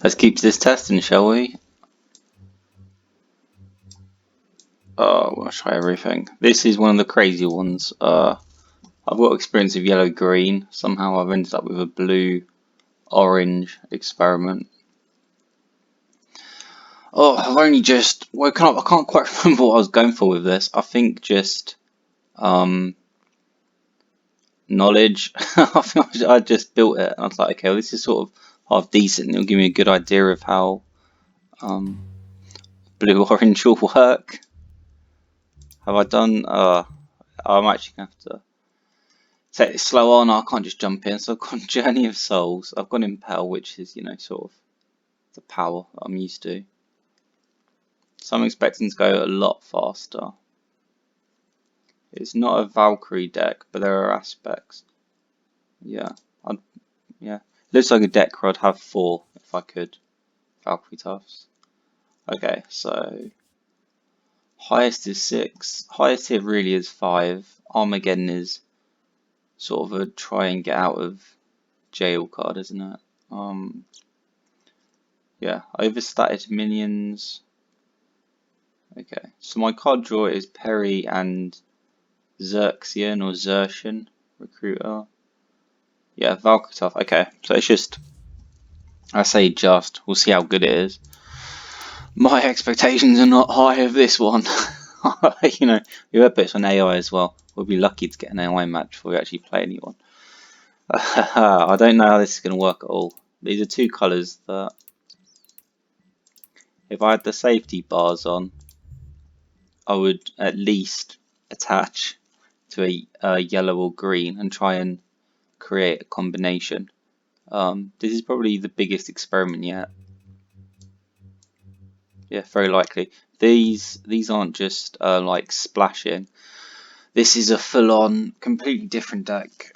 Let's keep this testing, shall we? We'll try everything. This is one of the crazy ones. I've got experience of yellow-green. Somehow I've ended up with a blue-orange experiment. Oh, I've only just woken up. I can't quite remember what I was going for with this. I think just knowledge. I think I just built it. And I was like, okay, well, this is sort of half decent. It'll give me a good idea of how blue-orange will work. Have I done? I'm actually gonna have to take it slow on. I can't just jump in. So I've gone Journey of Souls. I've gone Impel, which is, you know, sort of the power that I'm used to. So I'm expecting to go a lot faster. It's not a Valkyrie deck, but there are aspects. Yeah, yeah. Looks like a deck where I'd have 4 if I could. Valkyrie Tufts. Okay, so highest is 6. Highest here really is 5. Armageddon is sort of a try and get out of jail card, isn't it? Yeah, overstated minions. Okay, so my card draw is Perry and Xerxian or Xerxian Recruiter. Yeah, Valkyrie. Okay, so it's just, I say just, we'll see how good it is. My expectations are not high of this one. You know, whoever puts on AI as well, we'll be lucky to get an AI match before we actually play anyone. I don't know how this is going to work at all. These are 2 colours that, if I had the safety bars on, I would at least attach to a yellow or green and try and create a combination. This is probably the biggest experiment yet. Yeah, very likely. These aren't just like splashing. This is a full-on, completely different deck.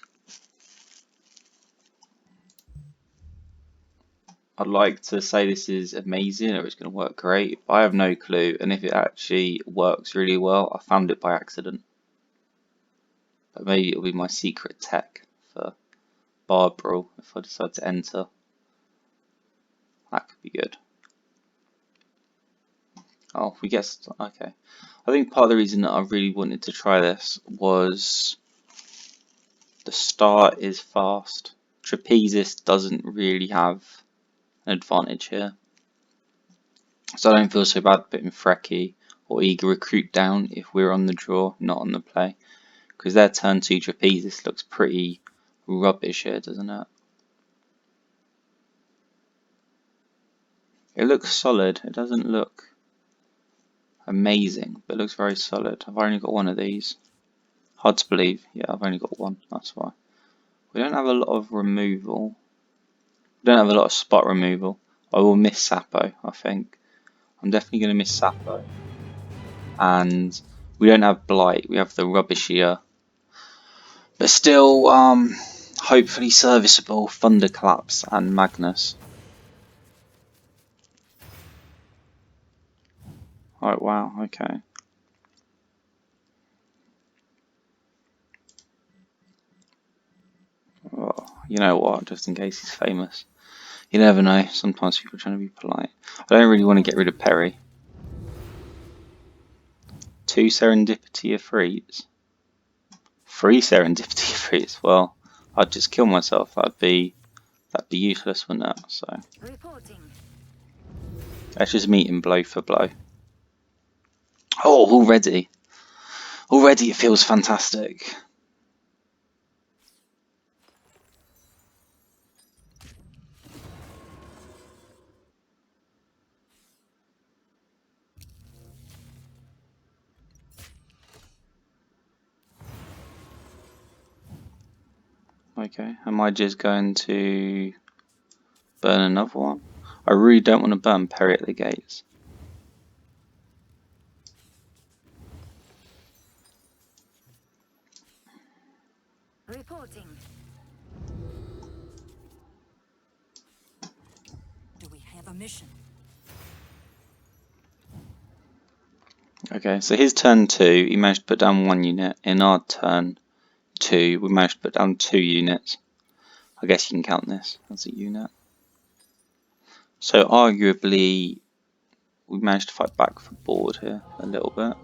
I'd like to say this is amazing or it's going to work great, but I have no clue. And if it actually works really well, I found it by accident. But maybe it'll be my secret tech for Barbara if I decide to enter. That could be good. Oh, we guessed. Okay. I think part of the reason that I really wanted to try this was the start is fast. Trapezist doesn't really have an advantage here. So I don't feel so bad putting Frecky or Eager Recruit down if we're on the draw, not on the play. Because their turn 2 Trapezist looks pretty rubbish here, doesn't it? It looks solid. It doesn't look amazing, but it looks very solid. I've only got one of these. Hard to believe. Yeah, I've only got one. That's why. We don't have a lot of removal. We don't have a lot of spot removal. I will miss Sapo, I think. I'm definitely going to miss Sapo. And we don't have Blight. We have the rubbishier, but still, hopefully serviceable Thunderclaps and Magnus. Oh wow, okay. Well, you know what? Just in case he's famous, you never know. Sometimes people are trying to be polite. I don't really want to get rid of Perry. 2 Serendipity of Freeze. 3 Serendipity of Freeze. Well, I'd just kill myself. That'd be useless, wouldn't it? So let's just meet him blow for blow. Oh, already it feels fantastic. Okay, am I just going to burn another one? I really don't want to burn Perry at the gates. Reporting. Do we have a mission? Okay, so his turn 2, he managed to put down 1 unit. In our turn 2, we managed to put down 2 units. I guess you can count this as a unit. So arguably we managed to fight back for board here a little bit.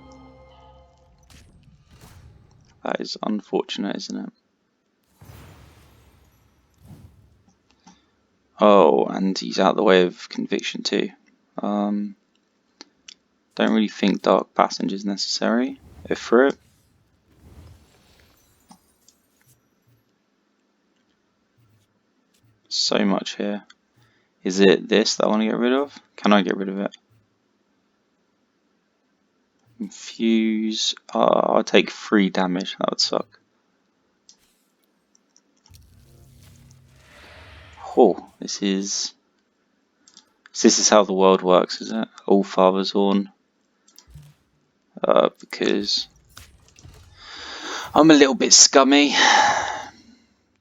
That is unfortunate, isn't it? Oh, and he's out the way of conviction too. Don't really think dark passage is necessary. If for it. So much here. Is it this that I want to get rid of? Can I get rid of it? Infuse. I'll take 3 damage. That would suck. Oh, this is how the world works, is it? All Father's Horn. Because I'm a little bit scummy.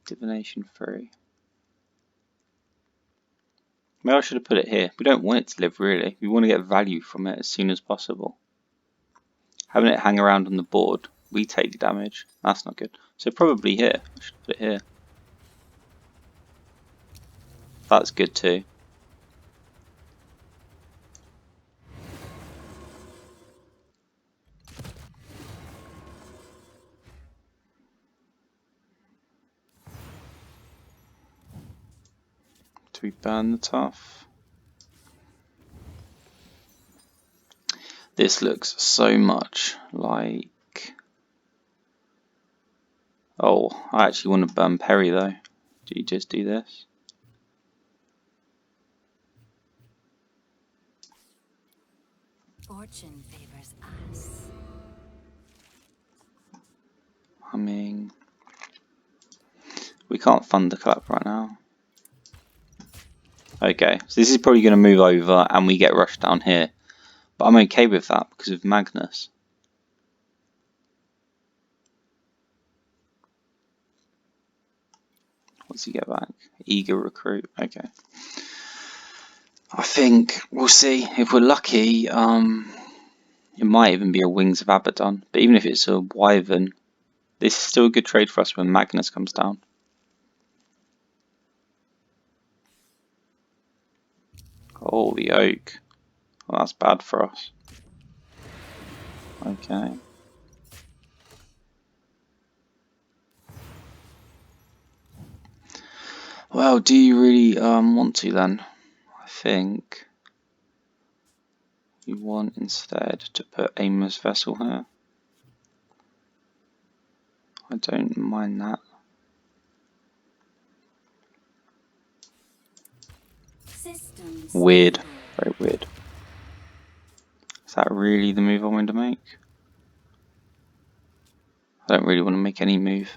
Divination 3. Maybe I should have put it here. We don't want it to live, really. We want to get value from it as soon as possible. Having it hang around on the board, we take damage. That's not good. So probably here. I should put it here. That's good too. Do we burn the tough? This looks so much like... Oh, I actually want to burn Perry though. Do you just do this? Fortune favors us. I mean, we can't thunderclap right now. Okay, so this is probably going to move over and we get rushed down here. But I'm okay with that because of Magnus. What's he get back? Eager recruit. Okay. I think we'll see. If we're lucky, it might even be a Wings of Abaddon. But even if it's a Wyvern, this is still a good trade for us when Magnus comes down. Oh, the Oak. Well, that's bad for us. Okay. Well, do you really want to then? I think you want instead to put Aimless Vessel here. I don't mind that. Systems Weird. stable. Very weird. Is that really the move I wanted to make? I don't really want to make any move.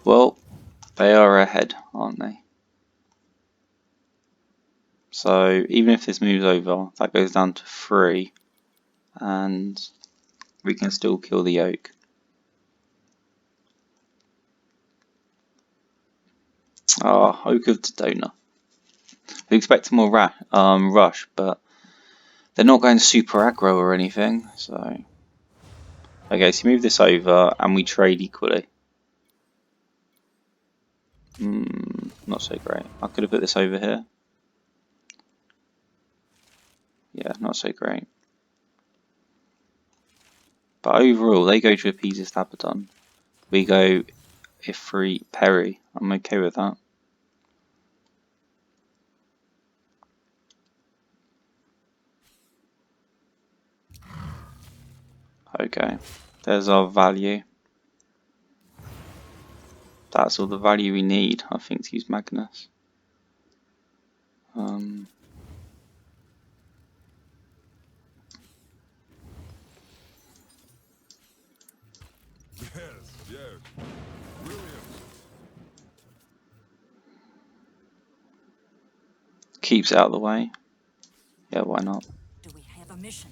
Well, they are ahead, aren't they? So even if this moves over, that goes down to 3, and we can still kill the Oak. Ah, Oak of Dodona. We expect more rush, but they're not going super aggro or anything. So, okay, so you move this over, and we trade equally. Not so great. I could have put this over here. Yeah, not so great. But overall, they go to appease this Abaddon. We go Ifrit Perry. I'm okay with that. Okay, there's our value. That's all the value we need, I think, to use Magnus. Yes, brilliant. Keeps it out of the way. Yeah, why not? Do we have a mission?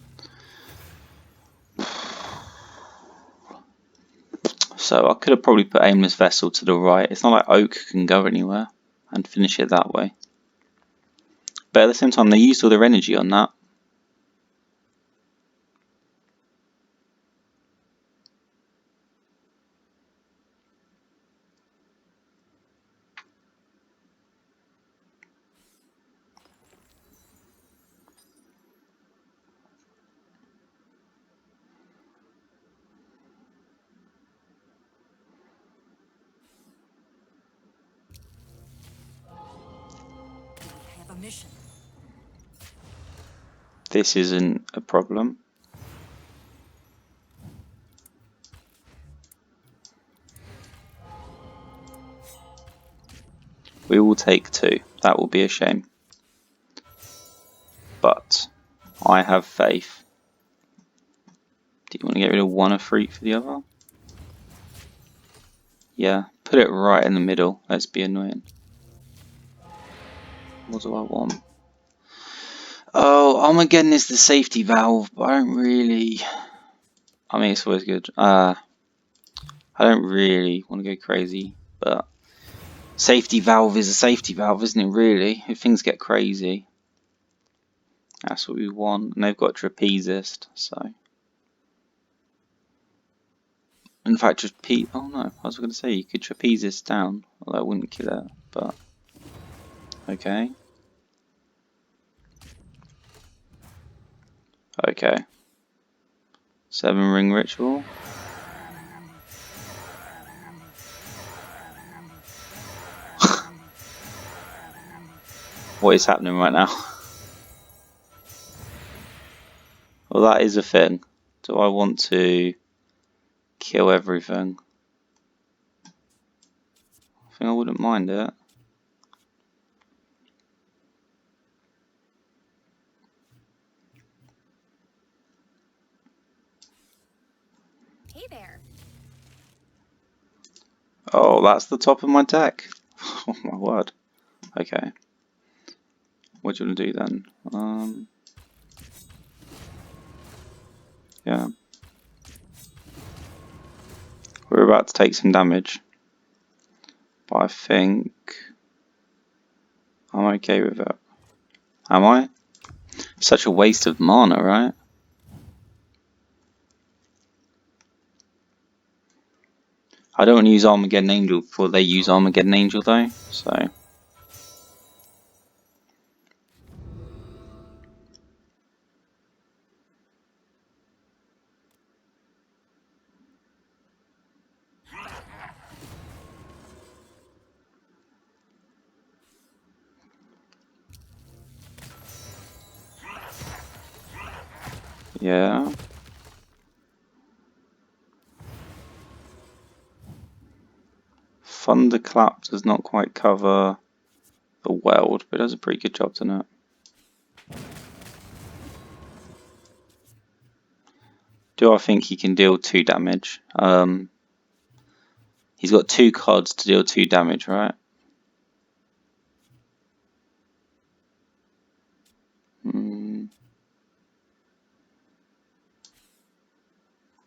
So I could have probably put Aimless Vessel to the right. It's not like Oak can go anywhere and finish it that way. But at the same time, they used all their energy on that. We have a mission. This isn't a problem. We will take 2. That will be a shame. But I have faith. Do you want to get rid of 1 Efreet for the other? Yeah, put it right in the middle. Let's be annoying. What do I want? Oh, Armageddon is the safety valve, but I don't really... I mean, it's always good. I don't really want to go crazy, but... Safety valve is a safety valve, isn't it, really? If things get crazy. That's what we want. And they've got trapezist, so... In fact, trapeze... Oh no, I was going to say you could trapezist down. Although I wouldn't kill it, but... Okay. Okay. 7 ring ritual. What is happening right now? Well, that is a thing. Do I want to kill everything? I think I wouldn't mind it. Hey there. Oh, that's the top of my deck. Oh my word. Okay. What do you want to do then? Yeah. We're about to take some damage. But I think I'm okay with it. Am I? Such a waste of mana, right? I don't want to use Armageddon Angel before they use Armageddon Angel though, so... Yeah. Thunderclap does not quite cover the weld, but it does a pretty good job, doesn't it? Do I think he can deal 2 damage? He's got 2 cards to deal 2 damage, right?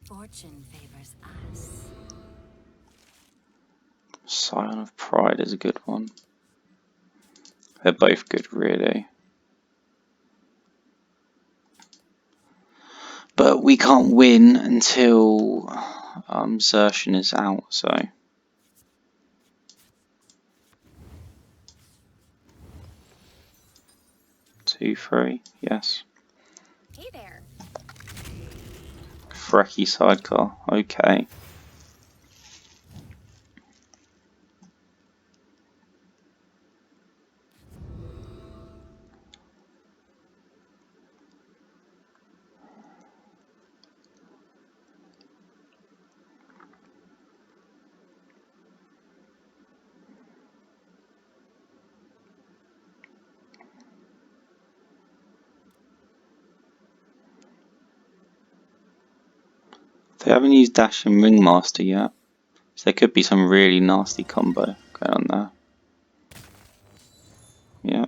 Fortune favors us. Scion of Pride is a good one. They're both good, really. But we can't win until Xertion is out, so... 2, 3, yes. Hey there. Frecky sidecar, okay. They haven't used Dash and Ringmaster yet, so there could be some really nasty combo going on there. Yeah.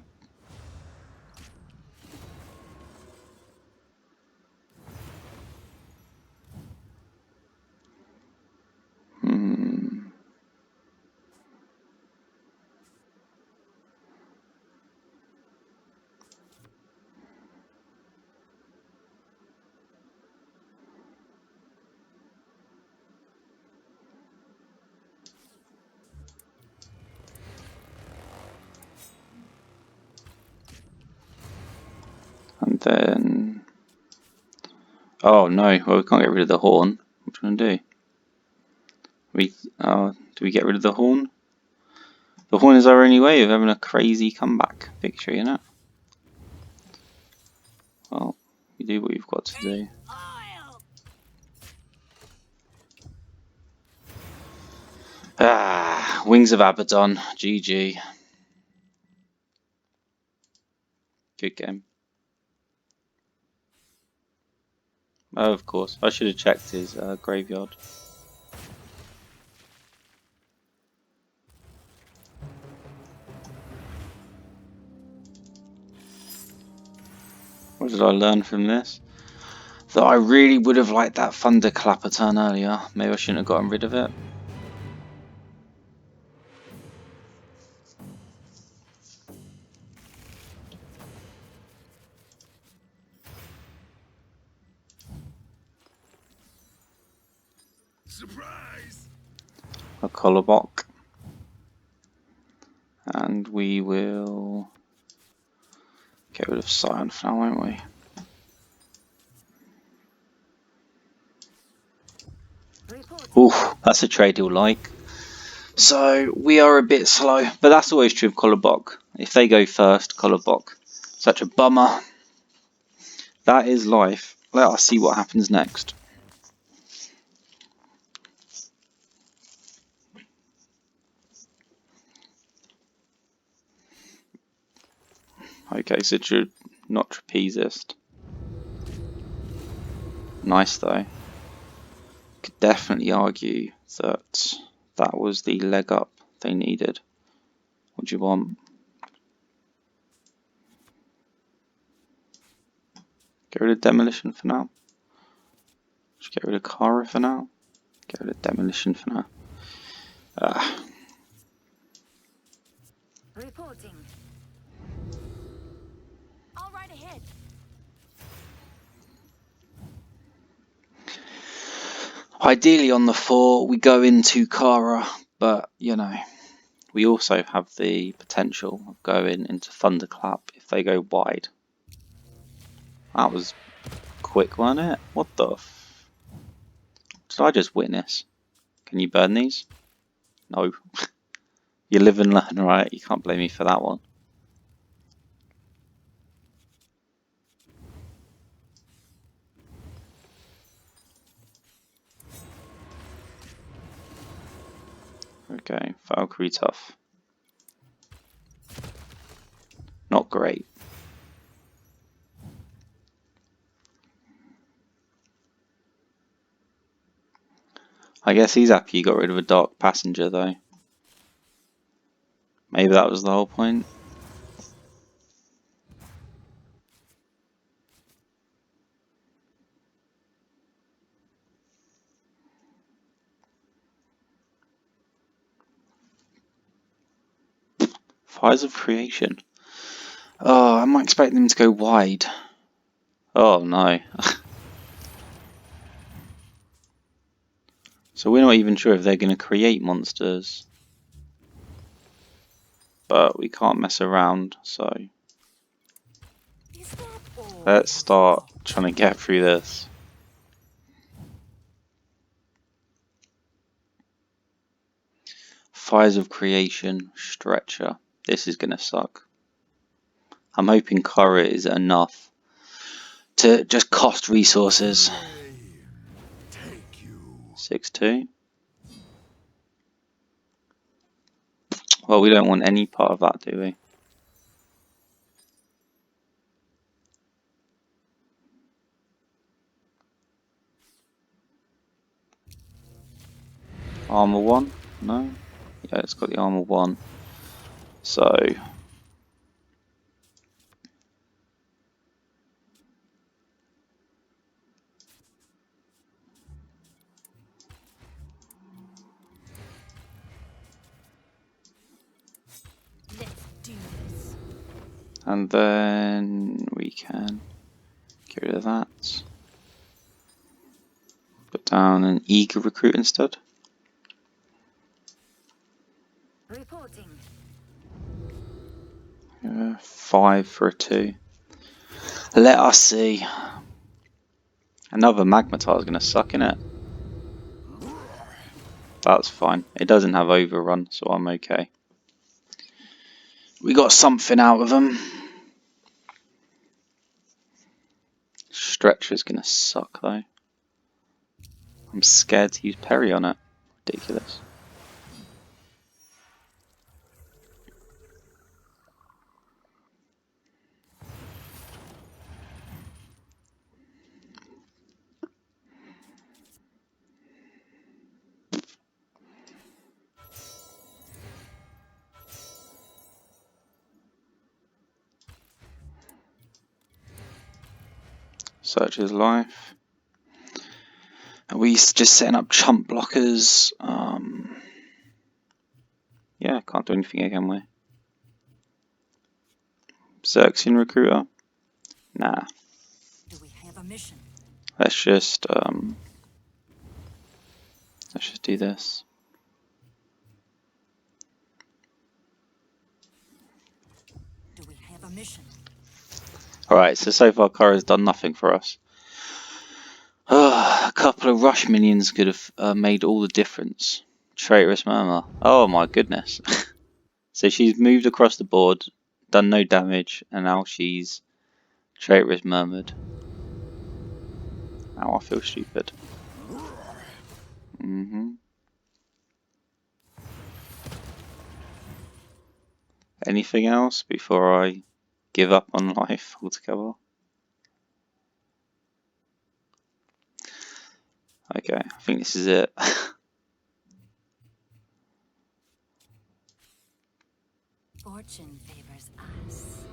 then... Oh no, well we can't get rid of the horn. What are we going to do? Do we get rid of the horn? The horn is our only way of having a crazy comeback victory, you know? Well, we do what we've got to do. Ah, Wings of Abaddon, GG. Good game. Oh, of course, I should have checked his graveyard. What did I learn from this? That I really would have liked that Thunderclapper turn earlier. Maybe I shouldn't have gotten rid of it. Surprise! A Collarbock. And we will get rid of Scion for now, won't we? Oof, that's a trade he'll like. So we are a bit slow, but that's always true of Collarbock. If they go first, Collarbock. Such a bummer. That is life. Let us see what happens next. Okay, so not trapezist. Nice though. Could definitely argue that that was the leg up they needed. What do you want? Get rid of Demolition for now. Just get rid of Kara for now. Get rid of Demolition for now. Reporting. All right ahead. Ideally on the 4 we go into Kara, but you know, we also have the potential of going into Thunderclap if they go wide. That was quick, wasn't it? What the f... Did I just witness? Can you burn these? No. You live and learn, right? You can't blame me for that one. Okay, Valkyrie tough. Not great. I guess he's happy you got rid of a dark passenger though. Maybe that was the whole point. Fires of Creation. Oh, I'm not expecting them to go wide. Oh no. So we're not even sure if they're going to create monsters. But we can't mess around, so let's start trying to get through this. Fires of Creation, Stretcher. This is going to suck. I'm hoping Kara is enough to just cost resources. 6-2. Well, we don't want any part of that, do we? Armor 1? No? Yeah, it's got the armor 1. So Let's do this. and then we can get rid of that. Put down an eager recruit instead. Reporting. 5 for a 2. Let us see. Another magmatizer is going to suck, innit? That's fine. It doesn't have overrun, so I'm okay. We got something out of them. Stretcher's going to suck, though. I'm scared to use Perry on it. Ridiculous. Search his life. Are we just setting up chump blockers? Yeah, can't do anything again, we? Xerxian recruiter? Nah. Do we have a mission? Let's just do this. Do we have a mission? Alright, so far Kara's done nothing for us. A couple of rush minions could have made all the difference. Traitorous Murmur. Oh my goodness. So she's moved across the board, done no damage, and now she's Traitorous Murmured. Now I feel stupid. Anything else before I give up on life altogether? Okay, I think this is it. Fortune favors us.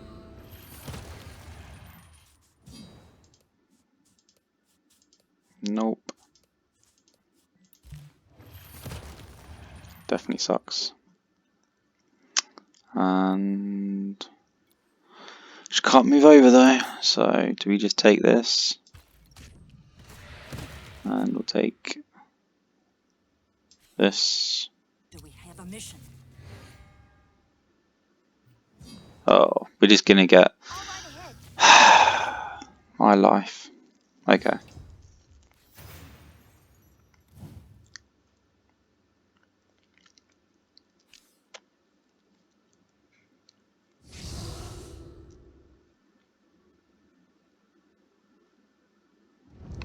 Nope. Definitely sucks. And she can't move over though, so do we just take this? And we'll take this. Do we have a mission? Oh, we're just gonna get All right ahead. my life. Okay.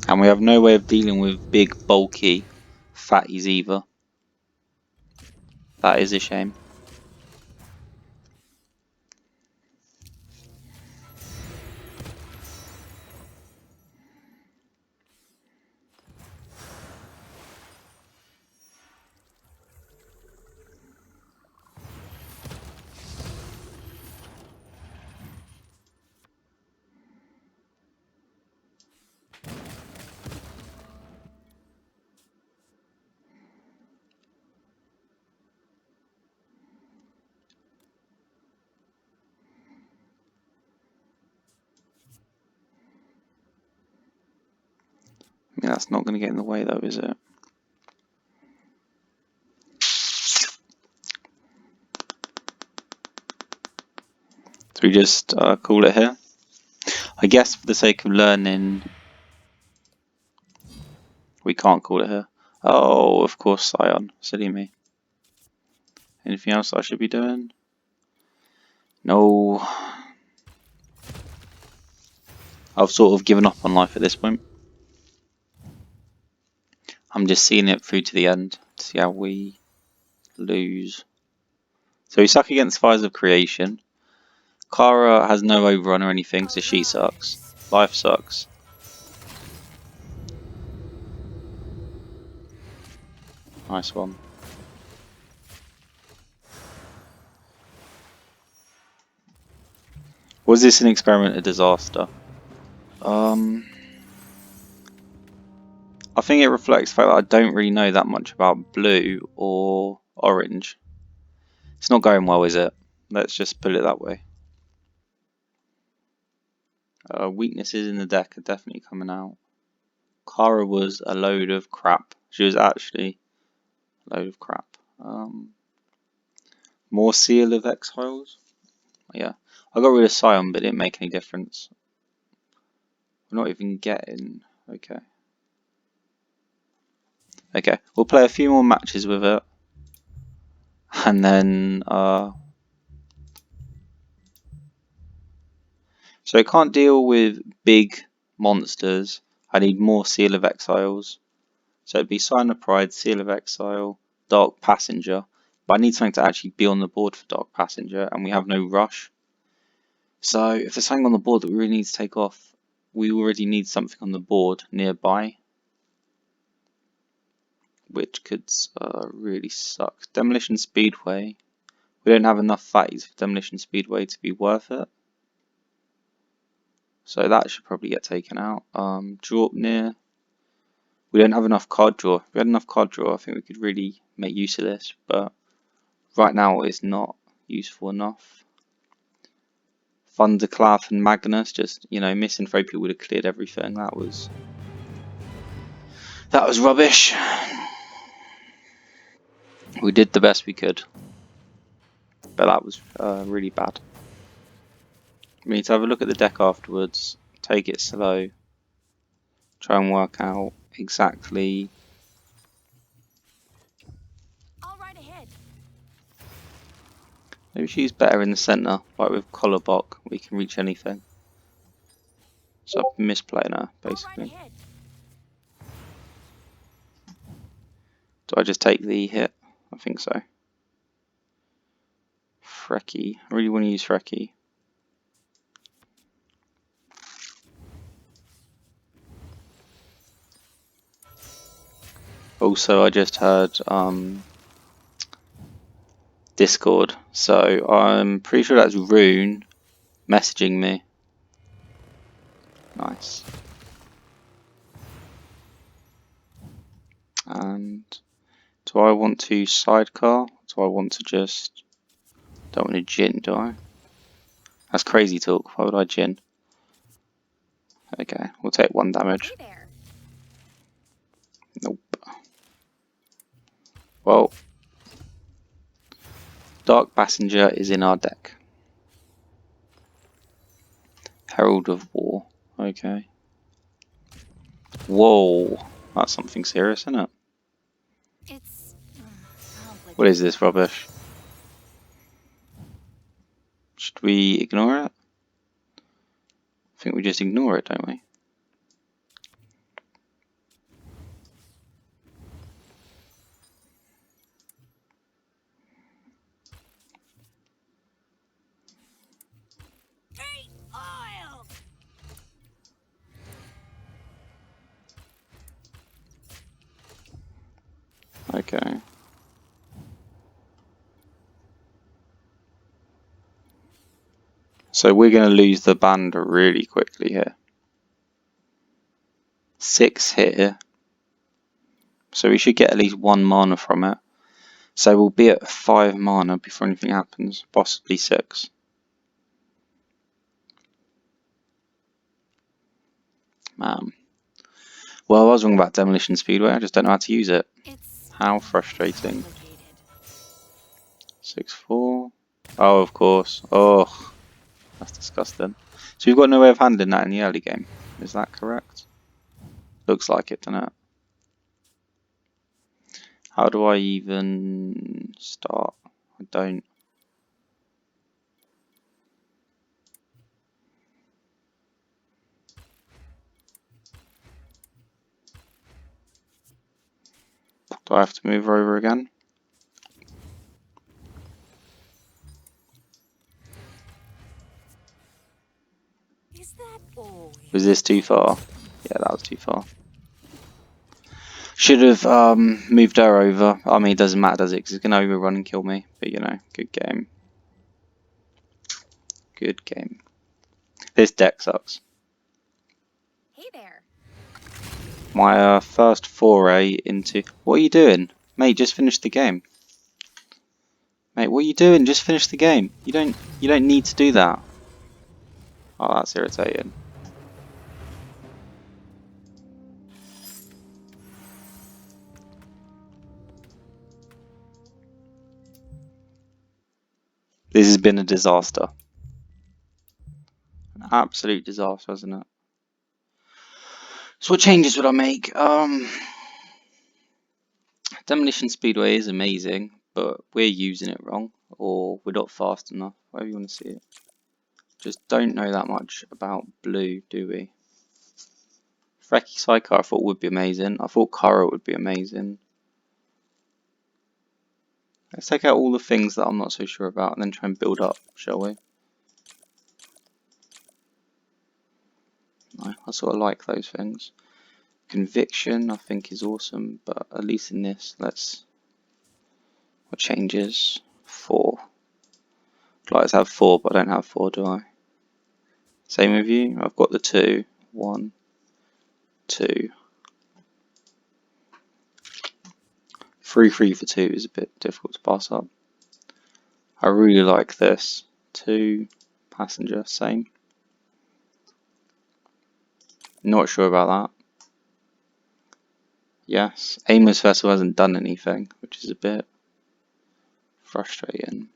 And we have no way of dealing with big, bulky fatties either. That is a shame. I mean, that's not going to get in the way though, is it? So we just call it here. I guess for the sake of learning, we can't call it here. Oh, of course, Scion. Silly me. Anything else I should be doing? No. I've sort of given up on life at this point. I'm just seeing it through to the end to see how we lose. So we suck against Fires of Creation. Kara has no overrun or anything, so she sucks. Life sucks. Nice one. Was this an experiment, a disaster? I think it reflects the fact that I don't really know that much about blue or orange. It's not going well, is it? Let's just put it that way. Weaknesses in the deck are definitely coming out. Kara was a load of crap. She was actually a load of crap. More Seal of Exiles? Yeah. I got rid of Scion, but it didn't make any difference. We're not even getting... Okay. Okay, we'll play a few more matches with it. And then... So I can't deal with big monsters. I need more Seal of Exiles. So it'd be Sign of Pride, Seal of Exile, Dark Passenger. But I need something to actually be on the board for Dark Passenger, and we have no rush. So if there's something on the board that we really need to take off, we already need something on the board nearby, which could really suck. Demolition Speedway. We don't have enough fatties for Demolition Speedway to be worth it. So that should probably get taken out. Draw up near. We don't have enough card draw. If we had enough card draw, I think we could really make use of this, but right now it's not useful enough. Thunderclap and Magnus, just, you know, Misanthropy would have cleared everything. That was rubbish. We did the best we could, but that was really bad. We need to have a look at the deck afterwards, take it slow, try and work out exactly. All right ahead. Maybe she's better in the centre, like with Collarbock, we can reach anything. So I'm misplaying her, basically. All right ahead. Do I just take the hit? I think so. Frecky. I really want to use Frecky. Also, I just heard Discord, so I'm pretty sure that's Rune messaging me. Nice. And do I want to sidecar? Do I want to just... Don't want to Jin, do I? That's crazy talk. Why would I Jin? Okay, we'll take 1 damage. Hey there. Nope. Well, Dark Passenger is in our deck. Herald of War. Okay. Whoa, that's something serious, isn't it? It's What is this rubbish? Should we ignore it? I think we just ignore it, don't we? Hey, oil. Okay. So we're going to lose the band really quickly here. 6 here. So we should get at least 1 mana from it. So we'll be at 5 mana before anything happens. Possibly 6. Man. Well, I was wrong about Demolition Speedway. I just don't know how to use it. It's How frustrating. complicated. 6-4. Oh, of course. Oh, that's disgusting. So we've got no way of handling that in the early game. Is that correct? Looks like it, doesn't it? How do I even start? I don't. Do I have to move her over again? Is that all? Was this too far? Yeah, that was too far. Should have moved her over. I mean, it doesn't matter, does it? Because it's going to overrun and kill me. But, you know, good game. Good game. This deck sucks. Hey there. My first foray into... What are you doing? Mate, just finish the game. Mate, what are you doing? Just finish the game. You don't need to do that. Oh, that's irritating. This has been a disaster. An absolute disaster, hasn't it? So what changes would I make? Demolition Speedway is amazing, but we're using it wrong, or we're not fast enough, however you want to see it. Just don't know that much about blue, do we? Frecky Sidecar I thought would be amazing. I thought Kara would be amazing. Let's take out all the things that I'm not so sure about and then try and build up, shall we? No, I sort of like those things. Conviction I think is awesome, but at least in this, let's... What changes? 4. I'd like to have 4, but I don't have 4, do I? Same with you? I've got the 2. 1, 2. 3 for 2 is a bit difficult to pass up. I really like this. 2, passenger, same. Not sure about that. Yes, Amos Vessel hasn't done anything, which is a bit frustrating.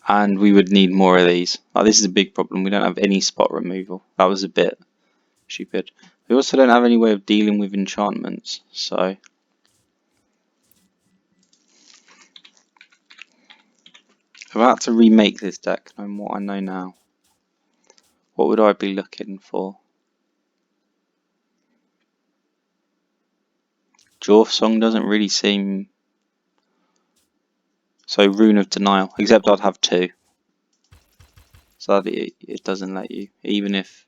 And we would need more of these. This is a big problem. We don't have any spot removal. That was a bit stupid. We also don't have any way of dealing with enchantments, so... I'm about to remake this deck, knowing what I know now. What would I be looking for? Dwarf Song doesn't really seem... So Rune of Denial, except I'd have 2. So that it doesn't let you, even if...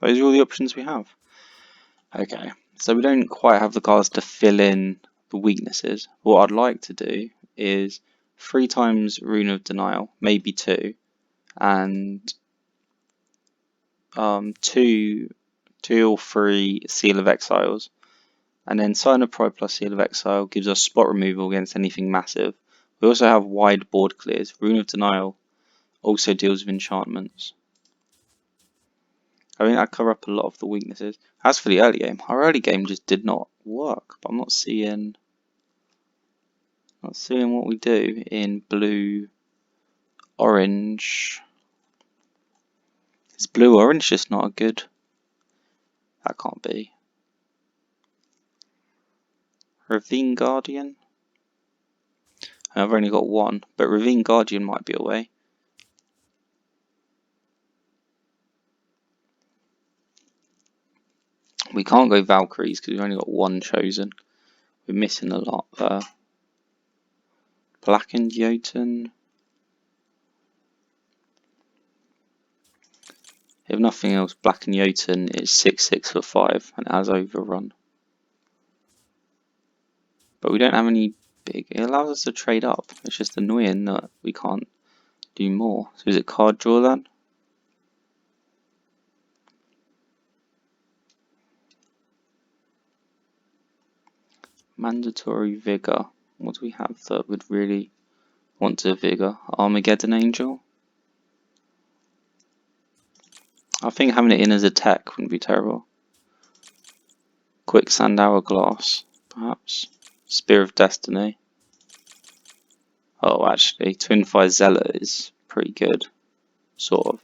Those are all the options we have. Okay, so we don't quite have the cards to fill in the weaknesses. What I'd like to do is 3 times Rune of Denial, maybe 2, and 2 or 3 Seal of Exiles, and then Sign of Pride plus Seal of Exile gives us spot removal against anything massive. We also have wide board clears. Rune of Denial also deals with enchantments. I think that cover up a lot of the weaknesses. As for the early game, our early game just did not work. But I'm not seeing what we do in blue, orange. Is blue orange just not a good? That can't be. Ravine Guardian. I've only got 1, but Ravine Guardian might be a way. We can't go Valkyries because we've only got 1 chosen. We're missing a lot there. Blackened Jotun. If nothing else, Blackened Jotun is 6/6 for 5 and has overrun. But we don't have any big. It allows us to trade up. It's just annoying that we can't do more. So is it card draw then? Mandatory Vigor. What do we have that would really want to Vigor? Armageddon Angel? I think having it in as a tech wouldn't be terrible. Quicksand Hourglass, perhaps. Spear of Destiny. Oh, actually, Twin Fire Zealot is pretty good. Sort of.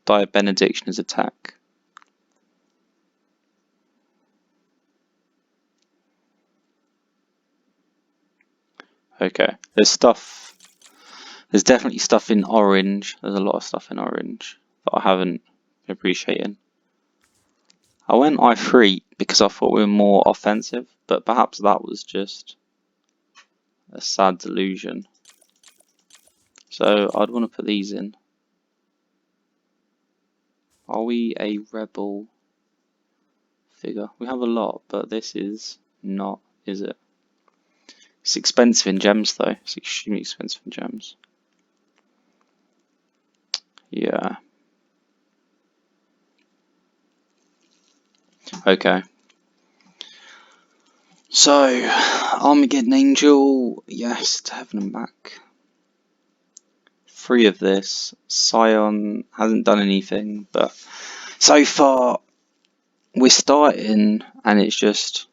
Dire Benediction as a tech. Okay, there's definitely stuff in orange. There's a lot of stuff in orange that I haven't been appreciating. I went I3 because I thought we were more offensive, but perhaps that was just a sad delusion. So I'd want to put these in. Are we a rebel figure? We have a lot, but this is not, is it? It's expensive in gems though. It's extremely expensive in gems. Yeah. Okay. So, Armageddon Angel, yes, to heaven and back. 3 of this. Scion hasn't done anything, but so far we're starting and it's just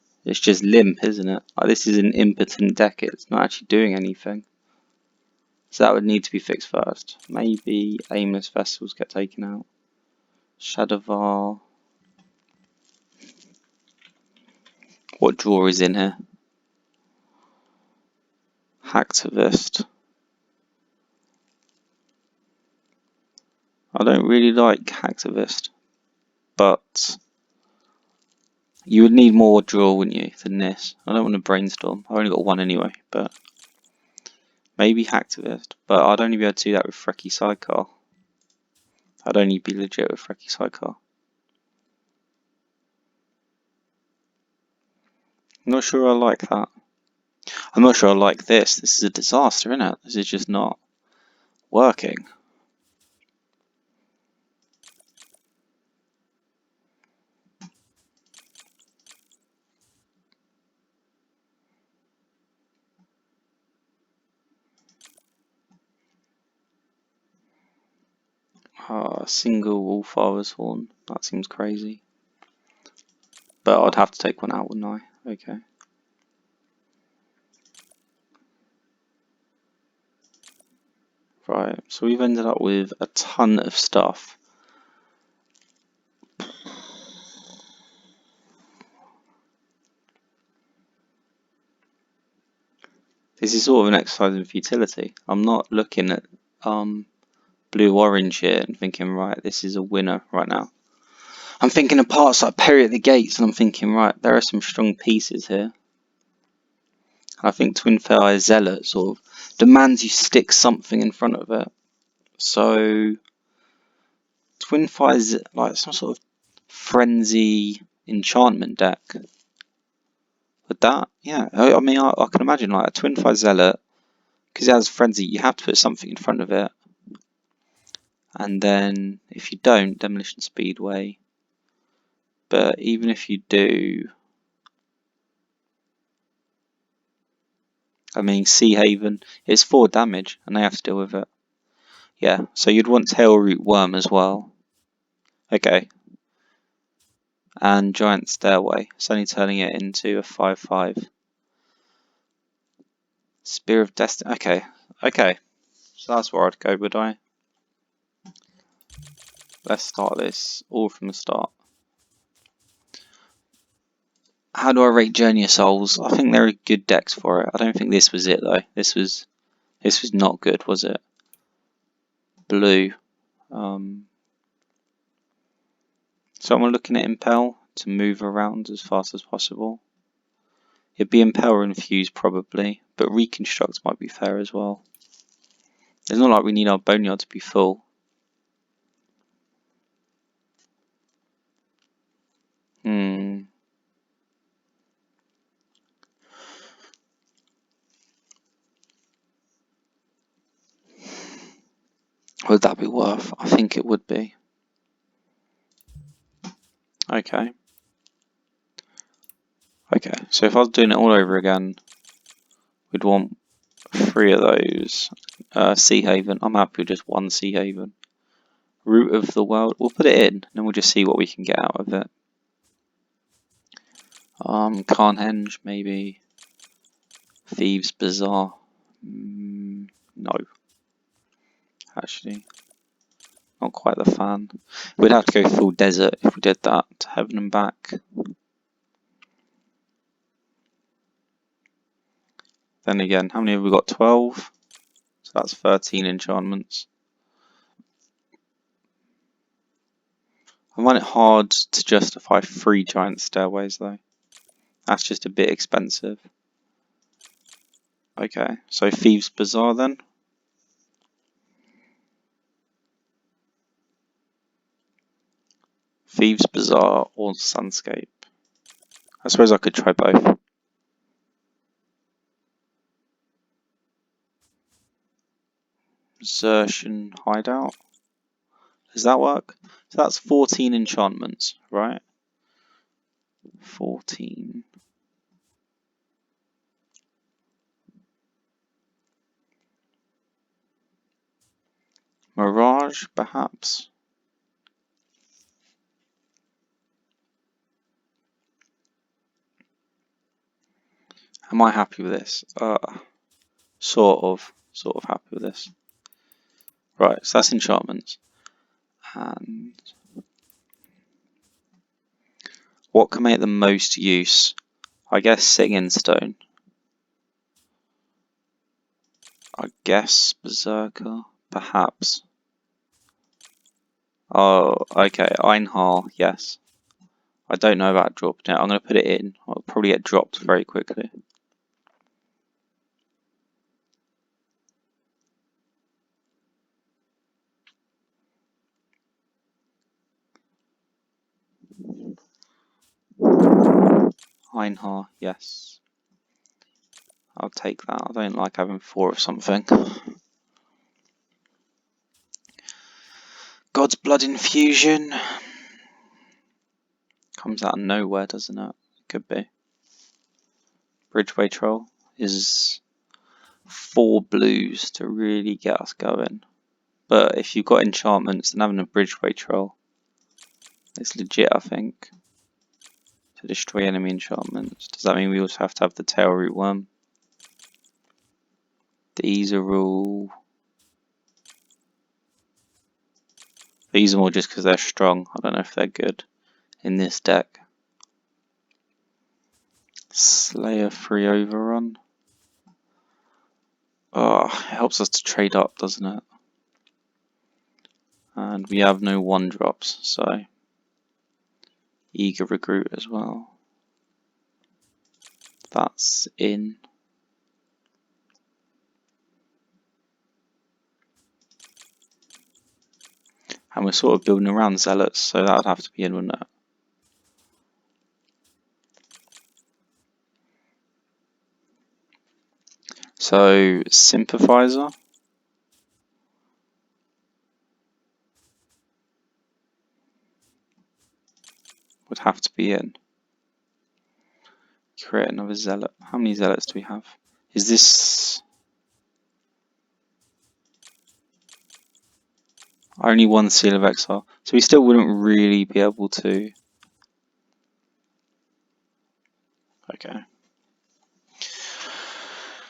limp, isn't it? Like, this is an impotent deck, it's not actually doing anything. So that would need to be fixed first. Maybe aimless vessels get taken out. Shadowvar. What draw is in here? Hacktivist. I don't really like Hacktivist, but you would need more draw, wouldn't you, than this? I don't want to brainstorm. I've only got 1 anyway, but maybe Hacktivist. But I'd only be able to do that with Frecky Sidecar. I'd only be legit with Frecky Sidecar. I'm not sure I like that. I'm not sure I like this. This is a disaster, isn't it? This is just not working. Single Allfather's Horn. That seems crazy. But I'd have to take 1 out, wouldn't I? Okay. Right, so we've ended up with a ton of stuff. This is sort of an exercise in futility. I'm not looking at blue-orange here and thinking, right, this is a winner right now. I'm thinking of parts like Perry at the Gates, and I'm thinking, right, there are some strong pieces here. I think Twin Fire Zealot sort of demands you stick something in front of it. So Twin Fire, like some sort of frenzy enchantment deck. With that, yeah, I mean, I can imagine like a Twin Fire Zealot, because it has frenzy, you have to put something in front of it. And then if you don't, Demolition Speedway. But even if you do, I mean, Sea Haven, it's 4 damage and they have to deal with it. Yeah, so you'd want Tailroot Worm as well. Okay. And Giant Stairway, it's only turning it into a 5/5. Spear of Destiny, okay. So that's where I'd go, would I? Let's start this all from the start. How do I rate Journey of Souls? I think there are good decks for it. I don't think this was it though. This was not good, was it? Blue. So I'm looking at Impel to move around as fast as possible. It'd be Impel or Infuse probably, but Reconstruct might be fair as well. It's not like we need our Boneyard to be full. Would that be worth? I think it would be. Okay. Okay, so if I was doing it all over again, we'd want 3 of those. Sea Haven, I'm happy with just 1 Sea Haven. Root of the World, we'll put it in, and then we'll just see what we can get out of it. Carnhenge, maybe. Thieves Bazaar. No. Actually, not quite the fan. We'd have to go full desert if we did that to Heaven and Back. Then again, how many have we got? 12? So that's 13 enchantments. I find it hard to justify 3 Giant Stairways though. That's just a bit expensive. Okay, so Thieves Bazaar then. Thieves Bazaar or Sunscape. I suppose I could try both. Xertian Hideout. Does that work? So that's 14 enchantments, right? 14. Mirage, perhaps. Am I happy with this? Sort of happy with this. Right, so that's enchantments. And what can make the most use? I guess sitting in stone. I guess berserker, perhaps. Oh, okay, Einhar, yes. I don't know about dropping it. I'm going to put it in. I'll probably get dropped very quickly. Einhar, yes. I'll take that. I don't like having 4 of something. God's Blood Infusion. Comes out of nowhere, doesn't it? Could be. Bridgeway Troll is 4 blues to really get us going. But if you've got enchantments, then having a Bridgeway Troll is legit, I think. To destroy enemy enchantments. Does that mean we also have to have the Tail Root one? These are all... These are more just because they're strong. I don't know if they're good in this deck. Slayer free overrun. Oh, it helps us to trade up, doesn't it? And we have no 1-drops, so eager recruit as well. That's in. And we're sort of building around zealots, so that would have to be in, wouldn't it? So sympathizer. Would have to be in. Create another zealot. How many zealots do we have? Is this only 1 Seal of Exile? So we still wouldn't really be able to. Okay.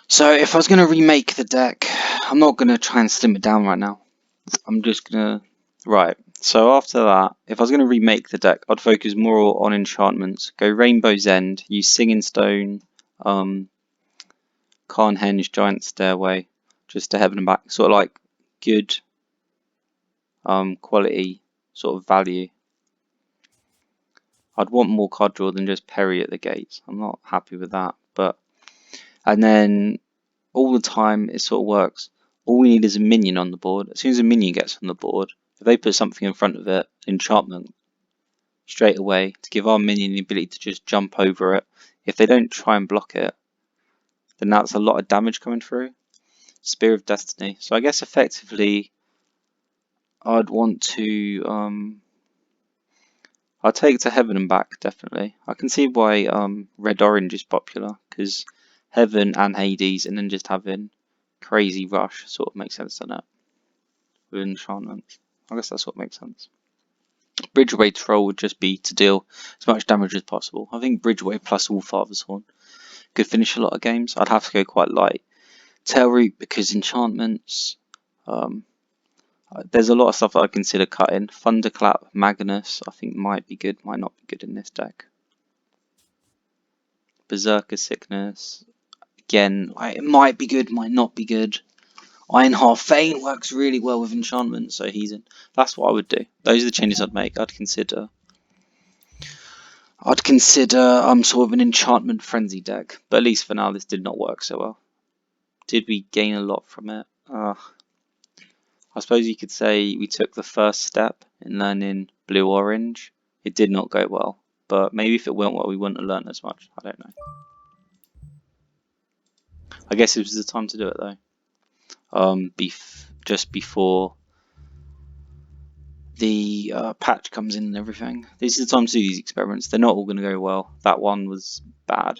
So if I was going to remake the deck, I'm not going to try and slim it down right now. I'm just going to... Right, so after that, if I was going to remake the deck, I'd focus more on enchantments. Go Rainbow's End, use Singing Stone, Carnhenge, Giant Stairway, just to heaven and back. Sort of like good quality sort of value. I'd want more card draw than just Perry at the gates. I'm not happy with that. And then all the time it sort of works. All we need is a minion on the board. As soon as a minion gets on the board, if they put something in front of it, enchantment, straight away, to give our minion the ability to just jump over it. If they don't try and block it, then that's a lot of damage coming through. Spear of Destiny. So I guess effectively, I'd want to... I'll take it to Heaven and back, definitely. I can see why Red Orange is popular, because Heaven and Hades, and then just having Crazy Rush sort of makes sense, doesn't it? With enchantment. I guess that's what makes sense. Bridgeway Troll would just be to deal as much damage as possible. I think Bridgeway plus Allfather's Horn could finish a lot of games. I'd have to go quite light. Tailroot because enchantments. There's a lot of stuff that I consider cutting. Thunderclap, Magnus, I think might be good, might not be good in this deck. Berserker Sickness, again, it might be good, might not be good. Einhar Fane works really well with enchantment, so he's in. That's what I would do. Those are the changes I'd make. I'd consider sort of an enchantment frenzy deck, but at least for now this did not work so well. Did we gain a lot from it? I suppose you could say we took the first step in learning blue-orange. It did not go well, but maybe if it went well we wouldn't have learned as much. I don't know. I guess it was the time to do it though. Just before the patch comes in and everything. This is the time to do these experiments. They're not all going to go well. That one was bad.